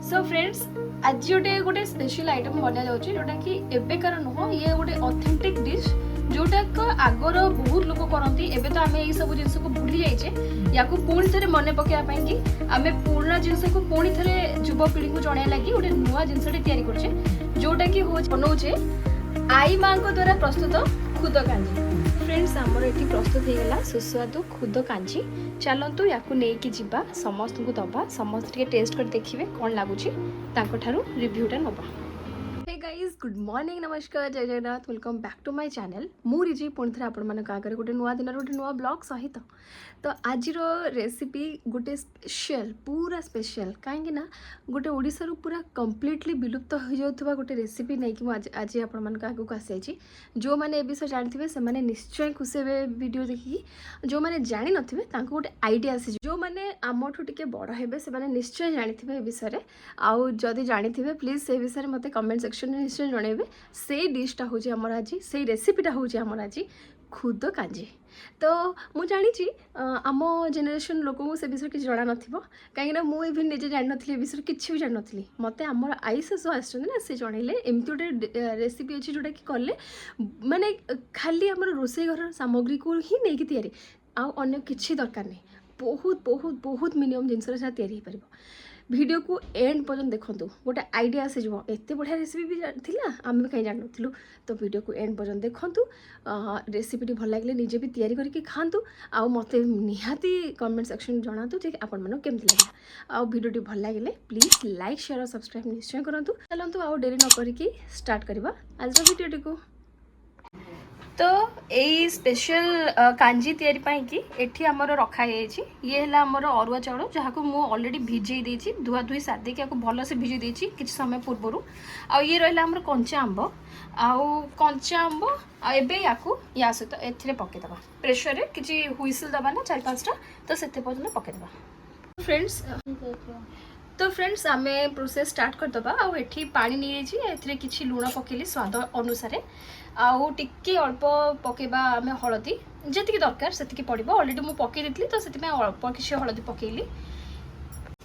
So friends आज गोटे special item बना जाउची जोटा कि एबेकार नुह ये गोटे ऑथेंटिक डिश जोटा आगर बहुत लोक करती एबे तो आमे सब जिनस को भूली जाइए या पुणी थे मन पकड़ा कि आमे पुराना जिनस को पुणी थे युवपीढ़ी को जन लगी गोटे नुआ जिनसटे तैयारी करछे जोटा कि बनाऊे आई माँ द्वारा प्रस्तुत खुद कांजी। फ्रेंड्स आमर ये प्रस्तुत होगा सुस्वादु खुद कांजी। चलतु या जीवा समस्त को दबा समस्त टेस्ट कर देखिए कौन लगुच रिव्यूटा नवा। हे गाइज गुड मॉर्निंग नमस्कार जय Jagannath welcome back to my channel मु रिजी पुणी थे आपण आगे गोटे नुआ दिन गोटे नुआ ब्लॉग सहित तो आज रेसिपी गोटे स्पेशल पूरा स्पेशल कहीं गोटे ओडिशारू पूरा कंप्लीटली विलुप्त हो जाउथबा गोटे रेसिपी नहीं कि आज आपण मान आगे आसी जो मैंने विषय जानते से मैंने निश्चय खुशी हे वीडियो देखिए जो मैंने जानी नथिबे तांको गोटे आइडिया आसी जो मैंने आमठू टिके बड़ हेबे से मैंने निश्चय जानिथिबे ए विषय आउ जदि जानिथिबे प्लीज से विषय मते कमेंट सेक्शन में निश्चय जनइबे। से डिशटा होची हमर आज से रेसिपीटा होची हमर आज खुद कांजी। तो मु जानी आम जेनेरेशन लोक को से विषय किसी जाना नथिबो कहीं मुझे निजे जान नी विषय किसी भी जान नी मत आम आई शाशु आसना से जनइले एमती गोटे रेसिपी अच्छी जोटा कि कले माने खाली आम रोसे घर सामग्री को ही नहीं तैयारी आउ अन्य किसी दरकार नहीं बहुत बहुत बहुत मिनिमम जिनस तैयारी हो वीडियो को एंड पर्यंत देखूँ गोटे आइडिया आसीज एत बढ़िया रेसिपी भी थिला आम भी कहीं जान नु तो वीडियो को एंड पर्यंत देखूँ रेसिपीटी भल लगे निजे भी तैयारी करके खातु आउ मत निहाती कमेंट सेक्शन जनातु जे आपण मन केमती लगे आउ वीडियोटी भल लगे प्लीज लाइक शेयर और सब्सक्राइब निश्चय करूँ। चलतु आउ डेरी न करिकी स्टार्ट करवा आज वीडियोटी को। तो यही स्पेशल कांजी तैयारी पाई कि एठी हमर रखा है ये है हमर अरुआ चाउल जहाँ को मु ऑलरेडी भिजई देछि धुआ धुई साथ देके भल से भिजई देछि किछ समय पूर्व आ ये रहला हमर कंचा आंब आ एबे या सहित एथिरे पके दबा प्रेशर रे किछि हुइसल दबा ना 4-5टा तो सेते पर्यंत पके दबा। तो फ्रेंड्स आमे प्रोसेस स्टार्ट कर दबा आ एठी पानी नहीं जाइए एथिरे किछि लूण पकेली स्वाद अनुसार आउ टिके अल्प पकेबा आमे हळदी जेतिकी दरकार सेतिकी पड़िबो ऑलरेडी मु पके देतली तो सेति में अल्प किछि हळदी पकेली।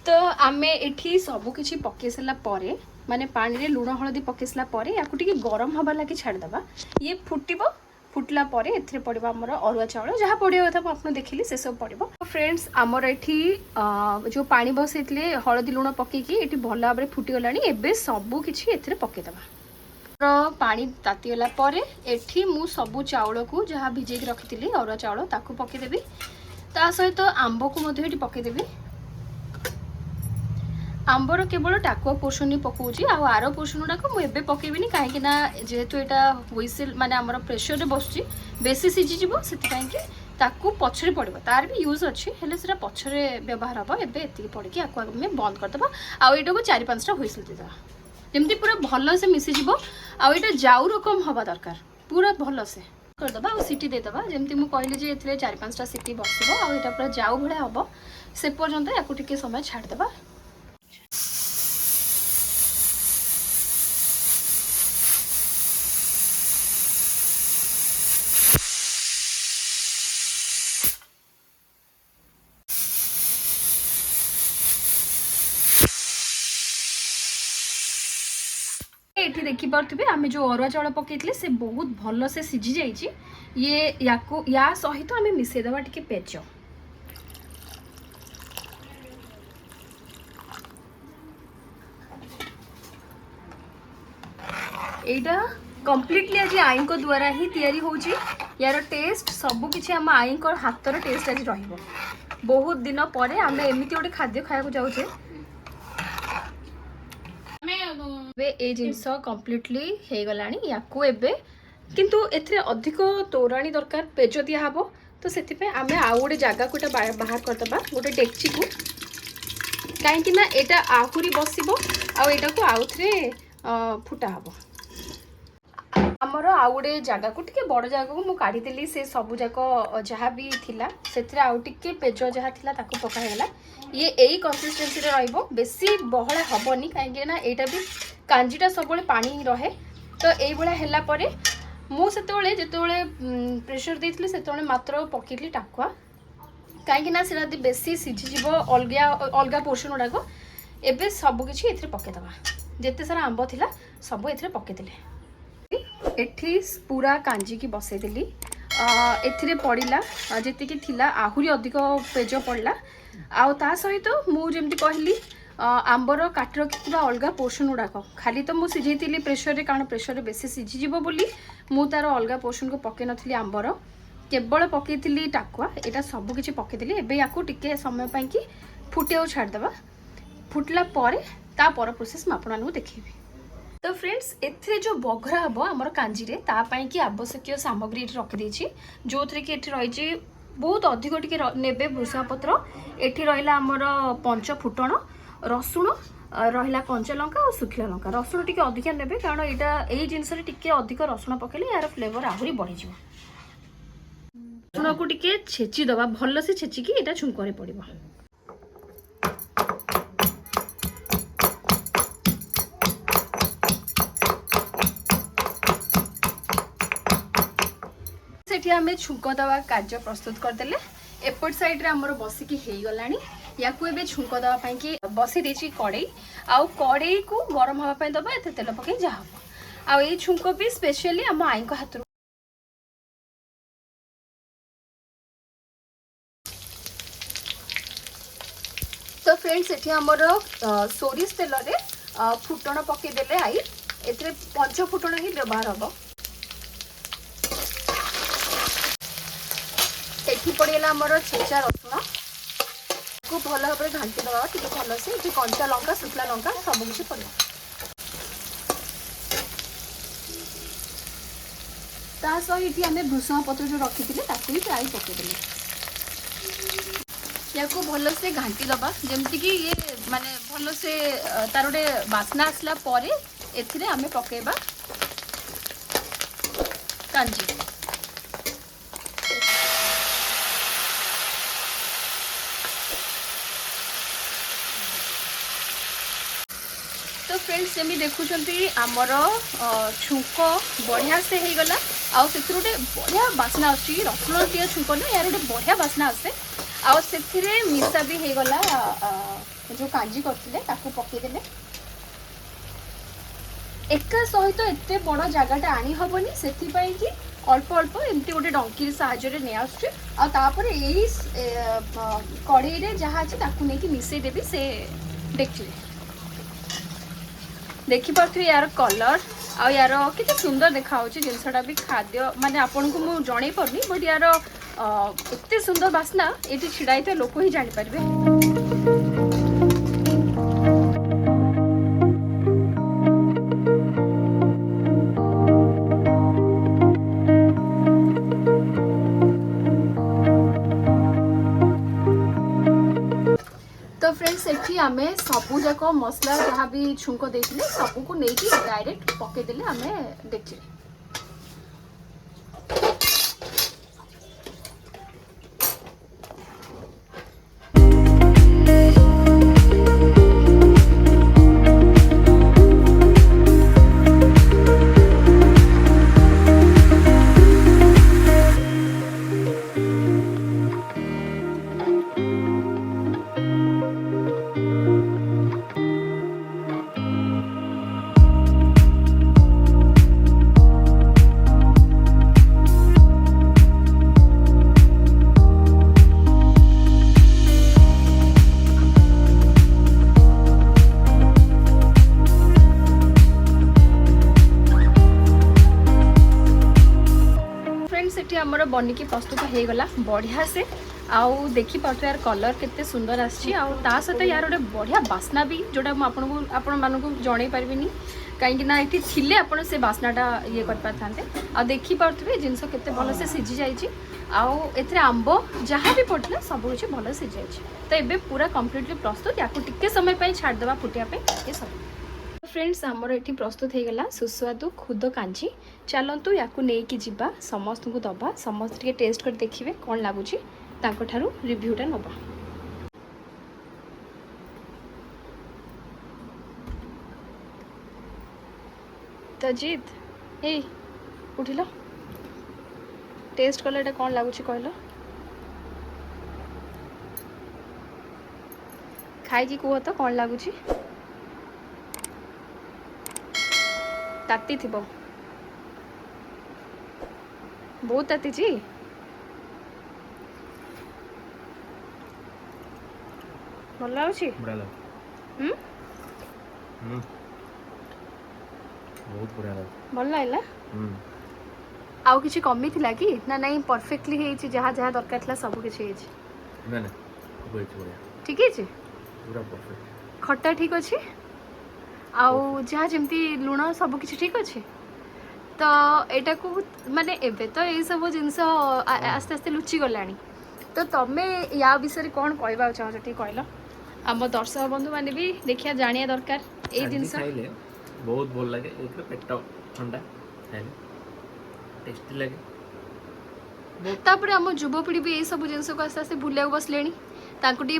तो आमे एठी सब किछि पके सला परे माने पानी रे लूण हळदी पकेसला परे याकु टिके गरम हबा लागि छाड़ दबा ये फुटिबो फुटला परे एथिरे पड़िबो हमर अरुआ चाउल जहाँ पड़ियो था आपन देखिली से सब पड़िबो। फ्रेंड्स हमर एठी जो पानी बसैतले हळदी लूण पकेकी एठी भल भाबरे फुटी गलानी एबे सब किछि एथिरे पके दबा। पानी तातीगला परे एठी मु सबु चाउल को जहाँ भिजे रखी अरुआ चाउल ताकू पकेदेवी ता सहित आंब को मध्य एठी पकेदेवी। आंबर केवल टाकुआ पोर्शन ही पकाउची आ आर पोर्शन गुड़ाक मुझे पकेबिनी कहीं जेहेतु यहाँ हुइसिल माने आमर प्रेशर रे बसुची बेसी सीझीज से ताकू पछरे पड़ो तार भी यूज अच्छी हेले से पछरे व्यवहार हम एबे एतिकी पड़की आकु आमे बंद करदबा आउ एटा को 4-5टा हुइसिल देदबा जेमती पूरा भल से मिसीज आउ एटा जाऊ रकम हवा दरकार पूरा भल से करदबा आ सीटी देदबा जेमती मु कहली जे एथिरे 4-5टा सीटी बसिबो आ एटा पूरा जाऊ भले हम से पर्यंत याकु टिके समय छाड़दबा। एठी देखि पारथिबे आमे जो अरुआ चाउल पकेइतले से बहुत भल से सिझी जाइछि ये या सहित आमे मिसे दबा टिके पेज एटा कंप्लीटली आज आई को द्वारा ही तैयारी होछि यार टेस्ट सब किछि हम आई को हाथर टेस्ट आज रहिबो बहुत दिन परे आमे एमिति ओटे खाद्य खाया को जाउछे ए जिनस कंप्लीटली हो गलानी याकू एबे किंतु एथिरे अधिक तोराणी दरकार पेज दिया हबो तो सेति आमे आउ गोटे जगह को बाहर करदबा गोटे डेक्ची को कहीं ना एटा आहुरी बसिबो आ एटा को आउ थरे फुटा हबो हमर आउ गोटे जगह को टिके बड़ जगह को मु काढ़ी देली से सब जाक जहाँ भी थिला सेथिरे आउ टिके पेज जहाँ थिला ताकू पकागला ये यही कंसिस्टेंसी रे रहइबो बेसी बहला हबनी कहीं ना एटा भी कांजीटा सब पानी रहे तो यही भाया है मुझे जिते प्रेशर देती से मात्र पकेली टाकुआ कहीं बेसी सीझीज अलग अलग पोर्शन गुड़ाक एबे सब किछि एथरे पकेदबा जेते सारा आंब थिला सब एथरे पकेदेले एठी पूरा कांजी की बसई देली एथिरे पड़िला जेते कि थिला आहुरी अधिक पेज पड़ला आउ ता सहित मु जेमति कहली आंबर काट रखिथिबा अलगा पोर्शन गुड़ाक खाली तो मुझे सिझेइली प्रेसर रे कारण प्रेसर रे बेसी सिझीजिवो बोली मु तार अलगा पोर्शन को पके नथली आंबर केवल पकेइली टाकुआ एटा सब किछि पकेदेली एबे याकू टिके समय पाई कि फुटेओ छाड़ देबा फुटला परे ता पर प्रोसेस म आपन देखिबी। तो फ्रेंड्स एथिरे जो बघरा हम आमर कांजी रे ता पाई कि आवश्यक सामग्री एठी रखि देछि जो थरे कि एठी रहि जे बहुत अधिक टिके नेबे भृषा पत्र एठी रहिला आमर पंच फुटण रसुण रहिला कंचा लंका और सुखिला लंका रसुण टिके अधिक नेबे कारण एटा एई जिंस रे टिके अधिक रसुण पकेले यार फ्लेवर आहुरी बढ़ी जिवो रसुण को टिके छेची दबा भल से छेची कि एटा छुंक रे पड़िबो। सेठी आमे छुंक दवा कार्य प्रस्तुत करदेले एपट साइड रे हमर बसिकी हेई गलानी याकू एबे छुंक दवा पाई कि बसी देछि कड़ई आउ कड़ई को गरम हवा पाई दबा एते तेल पके जा हबो आउ ए छुंक भी स्पेशली हम आई को हाथ। तो फ्रेंड्स एठी हमर सोरिस तेल रे फुटण पके देले आई एतरे पंच फुटण ही व्यवहार हबो एठी पड़ेला हमर छेचा रसुण को भल भाव घाटी दबा टिके भल से एठी कंचा लंका सुखला लंका सब किछि पड़े ता सहित आमे भृषण पत्र जो रखिथिले ताकू ही फ्राई पके देले याको भल से घाटी दबा जेमति कि ये माने भल से तार गोटे बास्ना आसला परे एथिरे आमे पकेबा कांजी। तो फ्रेंड्स जमी देखुंती आमर छुंक बढ़िया से हो गला आउ से गोटे बढ़िया बास्ना आसी रसुण टी छुंक ना यार गोटे बढ़िया बास्ना आसे आउ से मिशा भी हो गला जो कांजी करथिले ताकू पकेदेले एका सहित एते बड़ जगटा आनी हबनी सेति पई कि अल्प अल्प एमती गोटे डंकी साहाय्य रे नै आछे आ तापर एई कड़ई रे जहा अछि ताकू नै कि मिसै देबी से देखि देखि पार्थि यार कलर आ यार केते सुंदर देखा होची जिनसटा भी खाद्य माने आपन को मु जणै परनी बट यार एते सुंदर बास्ना एटी छिड़ाइते लोक ही जानि परबे। तो फ्रेंड्स एठी आमे सबु जाक मसला जहाँ भी छुंक देथिले सबु को नेकी डायरेक्ट पके देले आमे देखि। आमर बनिकी प्रस्तुत हो गला बढ़िया से आउ देखि पार्थ यार कलर केते सुंदर आछि आउ ता सहित यार गोटे बढ़िया बास्ना भी जोटा आपण मानक जणै पारबिनी कहीं ना ये थिले आपण से बास्नाटा ये कर पारथांते आ देखि पार्थबे जिंस केते भल से सिझी जाइछि आउ एथरे आंब जहाँ भी पड़ला सब किछि भल सिझी जाइछि तो एबे पूरा कंप्लीटली प्रस्तुत याकू टिके समय पई छाड़ देबा फुटिया पे ये सब। फ्रेंड्स आमर ये प्रस्तुत हो गला सुस्वादु खुद कांजी चलतु याकू नेकी जिबा समस्त को दबा समस्त टे टेस्ट कर देखिए कौन लगुच तांको रिव्यूटा नबा। तो जीत ए उठिल टेस्ट कले कौन लगुच कहल खाई कह तो कौन लगुच ताती थी बहुत ताती भल लगुच भल लगा आउ किसी कमी थिला कि ना नहीं परफेक्टली है जहाँ जहाँ दरकार था सब किसी ठीक है खट्टा ठीक अच्छे आउ जहाँ जमती लुण सब किसी ठीक अच्छे तो यहाँ को माने एबे तो ये सब जिनस आस्ते आस्ते लुचि गला तो तुमे या विषय कौन कहवा चाहो ठीक कहल आम दर्शक बंधु मैंने भी देखिया जानिया दरकार ये जिनस बहुत भल लगे पेट ठंडा टेस्टी लगे तापर आम युवपीढ़ी भी ये सब जिनस को आस्ते आस्ते भूलिया बसले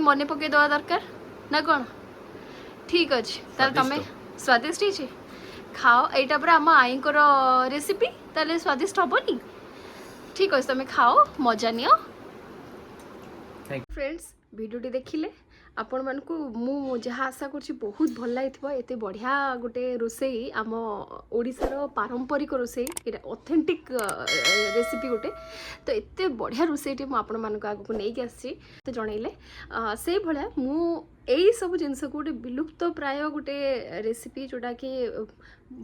मन पकई दवा दरकार ना कौन ठीक अच्छे तार तमें स्वादिष्ट ही खाओ यहाँ पर आम आई रेसिपी ताले स्वादिष्ट हेनी ठीक अच्छे तुम खाओ मजा नियो फ्रेंड्स वीडियोटी देखिले आपण मानकु मु जहाँ आशा कर बहुत भल लगी एते बढ़िया गोटे रोसई आम ओडिशार पारंपरिक रोसई ये ऑथेंटिक रेसिपी गोटे तो एते बढ़िया रोसईटे मुझे मानक आगक नहीं आसी तो जनइले से भाया मु यही सब जिनस को गोटे विलुप्त प्राय गोटे रेसिपी जोटा कि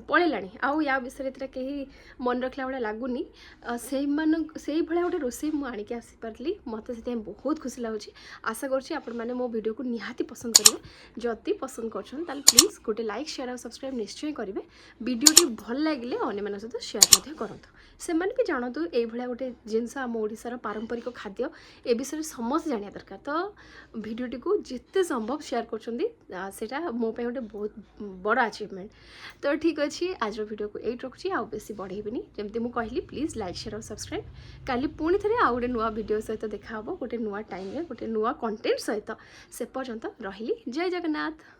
पलैला आउ या विषय कहीं मन रखला भाया लगुनि से भाया गोटे रोसई मुझे आसीपारी मत से बहुत खुशी लगुच आशा करें मो वीडियो को निहाती पसंद करेंगे जदि पसंद कर प्लीज गोटे लाइक शेयर और सब्सक्राइब निश्चय करेंगे वीडियोटी भल लगे अन्य सहित शेयर करते से भी जानतु ये गोटे जिनस आम ओडिशार पारंपरिक खाद्य ए विषय समस्त जाना दरकार तो वीडियोटी को जिते संभव शेयर कर मो गोटे बहुत बड़ अचीवमेंट तो ठीक अच्छे आज वीडियो को यही रखुच्छी आउ बेसी बढ़ेबी जमती मुझे कहली प्लीज लाइक शेयर और सब्सक्राइब काली पुणी थे आउ गोटे नुआ वीडियो सहित देखा गोटे नुआ टाइम गोटे नुआ कंटेंट सहित से पर्यंत रही जय जगन्नाथ।